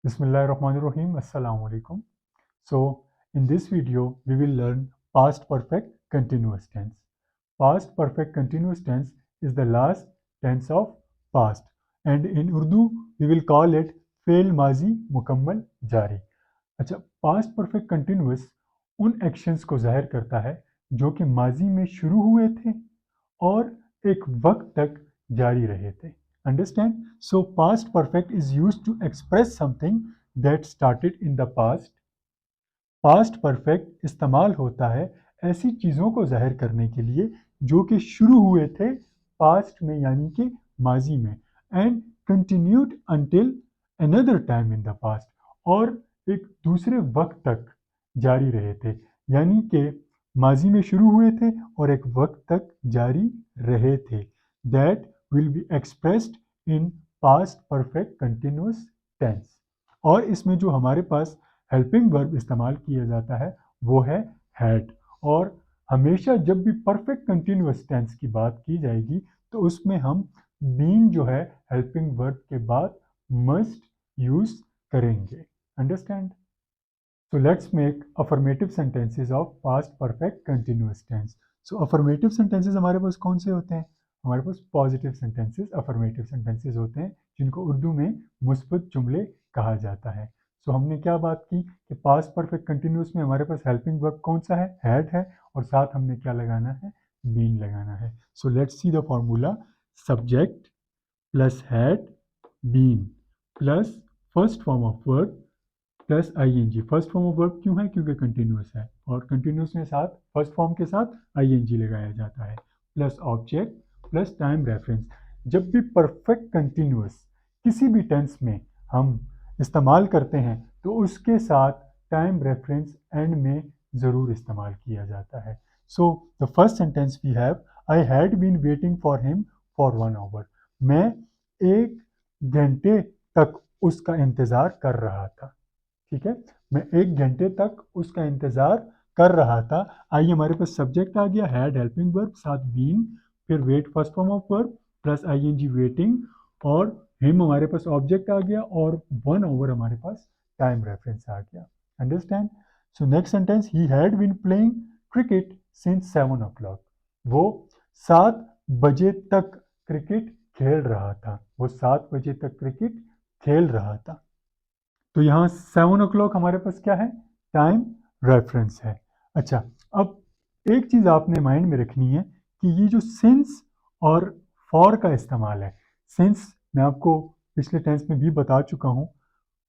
Bismillahirrahmanirrahim. Assalamu alaikum. So, in this video, we will learn past perfect continuous tense. Past perfect continuous tense is the last tense of past, and in Urdu, we will call it fail माजी मुकम्मल जारी. अच्छा, past perfect continuous उन actions को जाहिर करता है जो कि माजी में शुरू हुए थे और एक वक्त तक जारी रहे थे. Understand? So past perfect is used to express something that started in the past. Past perfect इस्तेमाल होता है ऐसी चीज़ों को जाहिर करने के लिए जो कि शुरू हुए थे पास्ट में यानी कि माजी में, and continued until another time in the past, और एक दूसरे वक्त तक जारी रहे थे, यानी कि माजी में शुरू हुए थे और एक वक्त तक जारी रहे थे. That will be expressed in past perfect continuous tense. और इसमें जो हमारे पास हेल्पिंग वर्ब इस्तेमाल किया जाता है वो है हैड. और हमेशा जब भी परफेक्ट कंटिन्यूअस टेंस की बात की जाएगी तो उसमें हम बीन जो है हेल्पिंग वर्ब के बाद मस्ट यूज करेंगे. Understand? So let's make affirmative sentences of past perfect continuous tense. So affirmative sentences हमारे पास कौन से होते हैं? हमारे पास पॉजिटिव सेंटेंसेस affirmative sentences होते हैं जिनको उर्दू में मुस्बत जुमले कहा जाता है. सो हमने क्या बात की कि पास्ट परफेक्ट कंटिन्यूस में हमारे पास हेल्पिंग वर्ब कौन सा है? हैड है, और साथ हमने क्या लगाना है? बीन लगाना है. So let's see the formula. Subject plus had been plus first form of verb plus ING. First form of verb क्यों है? क्योंकि कंटिन्यूस है, और कंटिन्यूस में साथ फर्स्ट फॉर्म के साथ आईएनजी लगाया जाता है, plus object plus time reference. जब भी परफेक्ट कंटिन्यूस किसी भी टेंस में हम इस्तेमाल करते हैं तो उसके साथ टाइम रेफरेंस एंड में ज़रूर इस्तेमाल किया जाता है. So the first sentence we have, I had been waiting for him for 1 hour. मैं 1 घंटे तक उसका इंतज़ार कर रहा था. ठीक है, मैं 1 घंटे तक उसका इंतज़ार कर रहा था. आइए, हमारे पास सब्जेक्ट आ गया, हैड हेल्पिंग वर्ब, साथ बीन, फिर wait first form of verb plus ING waiting, और हिम हमारे पास ऑब्जेक्ट आ गया, और 1 आवर हमारे पास टाइम रेफरेंस आ गया. Understand? So next sentence, he had been playing cricket since 7 o'clock. वो 7 बजे तक क्रिकेट खेल रहा था. वो 7 बजे तक क्रिकेट खेल रहा था. तो यहाँ 7 o'clock हमारे पास क्या है? टाइम रेफरेंस है. अच्छा, अब एक चीज़ आपने माइंड में रखनी है कि ये जो सिंस और फॉर का इस्तेमाल है, सिंस मैं आपको पिछले टेंस में भी बता चुका हूँ,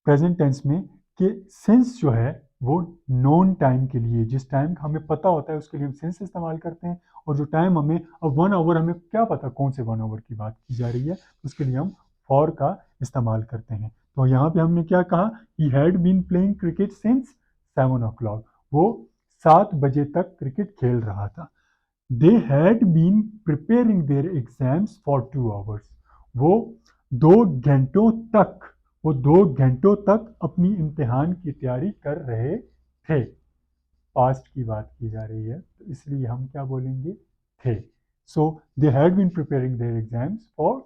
प्रेजेंट टेंस में, कि सिंस जो है वो नोन टाइम के लिए, जिस टाइम हमें पता होता है उसके लिए हम सिंस इस्तेमाल करते हैं, और जो टाइम हमें, अब 1 आवर हमें क्या पता कौन से 1 आवर की बात की जा रही है, उसके लिए हम फॉर का इस्तेमाल करते हैं. तो यहाँ पे हमने क्या कहा? He had been playing cricket since 7 o'clock. वो 7 बजे तक क्रिकेट खेल रहा था. They had been preparing their exams for 2 hours. वो 2 घंटों तक वो 2 घंटों तक अपनी इम्तिहान की तैयारी कर रहे थे. पास्ट की बात की जा रही है तो इसलिए हम क्या बोलेंगे? थे. So they had been preparing their exams for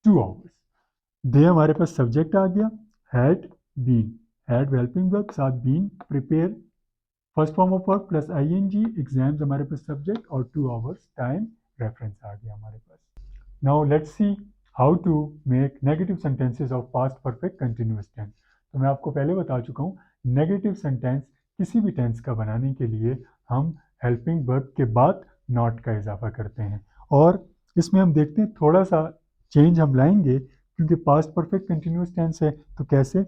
2 hours. They हमारे पास सब्जेक्ट आ गया, had been, had helping verb, साथ been, prepare first form of verb plus ING, exams हमारे पास सब्जेक्ट, और 2 hours टाइम रेफरेंस आ गया हमारे पास. Now let's see how to make negative sentences of past perfect continuous tense. तो मैं आपको पहले बता चुका हूँ, नेगेटिव सेंटेंस किसी भी टेंस का बनाने के लिए हम हेल्पिंग वर्ब के बाद नॉट का इजाफा करते हैं. और इसमें हम देखते हैं थोड़ा सा चेंज हम लाएंगे, क्योंकि पास्ट परफेक्ट कंटिन्यूअस टेंस है. तो कैसे?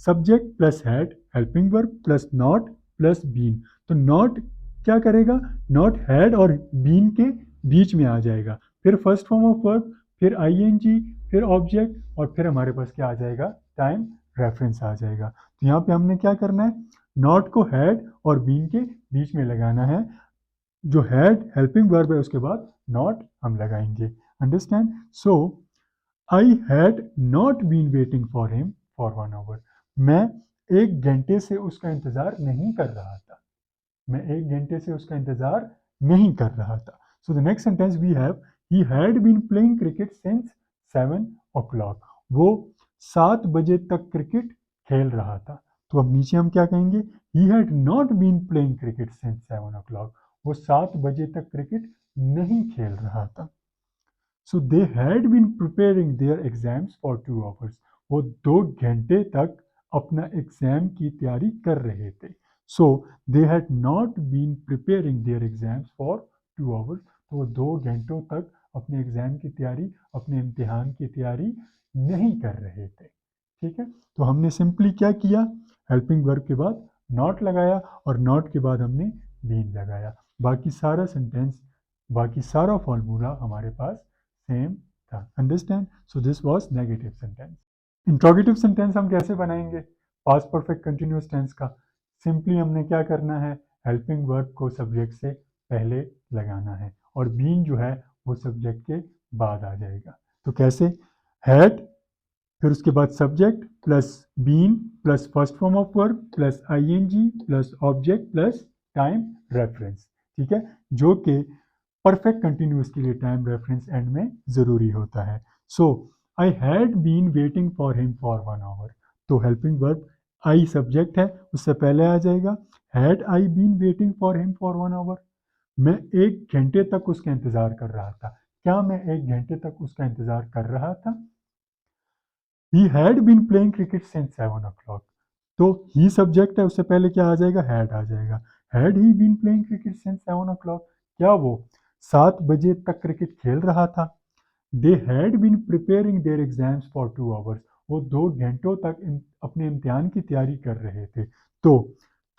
Subject plus had helping verb plus not plus been. तो नॉट क्या करेगा? नॉट हैड और बीन के बीच में आ जाएगा, फिर फर्स्ट फॉर्म ऑफ वर्ब, फिर आईएनजी, फिर ऑब्जेक्ट, और फिर हमारे पास क्या आ जाएगा? टाइम रेफरेंस आ जाएगा. तो यहाँ पे हमने क्या करना है? नॉट को हैड और बीन के बीच में लगाना है. जो हैड हेल्पिंग वर्ब है उसके बाद नॉट हम लगाएंगे. Understand? So I had not been waiting for him for 1 hour. मैं 1 घंटे से उसका इंतज़ार नहीं कर रहा था. मैं 1 घंटे से उसका इंतज़ार नहीं कर रहा था. So the next sentence we have, he had been playing cricket since 7 o'clock. वो 7 बजे तक क्रिकेट खेल रहा था। तो अब नीचे हम क्या कहेंगे, he had not been playing cricket since 7 o'clock। वो 7 बजे तक क्रिकेट नहीं खेल रहा था। So they had been preparing their exams for 2 hours। वो 2 घंटे तक अपना एग्जाम की तैयारी कर रहे थे। So they had not been preparing their exams for 2 hours। तो वो 2 घंटों तक अपने एग्जाम की तैयारी, अपने इम्तिहान की तैयारी नहीं कर रहे थे। ठीक है, तो हमने सिंपली क्या किया, हेल्पिंग वर्ब के बाद नॉट लगाया और नॉट के बाद हमने बीन लगाया। बाकी सारा सेंटेंस, बाकी सारा फॉर्मूला हमारे पास सेम था। Understand? So this was negative sentence. Interrogative sentence हम कैसे बनाएंगे पास्ट परफेक्ट कंटिन्यूअस टेंस का? सिंपली हमने क्या करना है, हेल्पिंग वर्ब को सब्जेक्ट से पहले लगाना है और बीन जो है वो सब्जेक्ट के बाद आ जाएगा। तो कैसे, हैड, फिर उसके बाद subject plus been plus first form of verb plus ING plus object plus time reference. ठीक है, जो कि परफेक्ट कंटिन्यूअस के लिए टाइम रेफरेंस एंड में ज़रूरी होता है। So I had been waiting for him for 1 hour। तो हेल्पिंग वर्ब आई सब्जेक्ट है, उससे पहले आ जाएगा had I been waiting for him for 1 hour। मैं 1 घंटे तक उसका इंतज़ार कर रहा था। क्या मैं 1 घंटे तक उसका इंतज़ार कर रहा था? He had been playing cricket since 7 o'clock। तो ही सब्जेक्ट है, उससे पहले क्या आ जाएगा, हैड आ जाएगा। Had he been playing cricket since 7 o'clock। क्या वो 7 बजे तक क्रिकेट खेल रहा था? They had been preparing their exams for 2 hours। वो 2 घंटों तक अपने इम्तिहान की तैयारी कर रहे थे। तो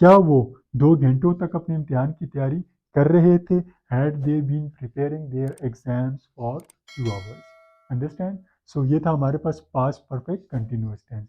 क्या वो 2 घंटों तक अपने इम्तिहान की तैयारी कर रहे थे? Had they been preparing their exams for 2 hours। Understand? सो ये था हमारे पास पास्ट परफेक्ट कंटिन्यूअस टेंस।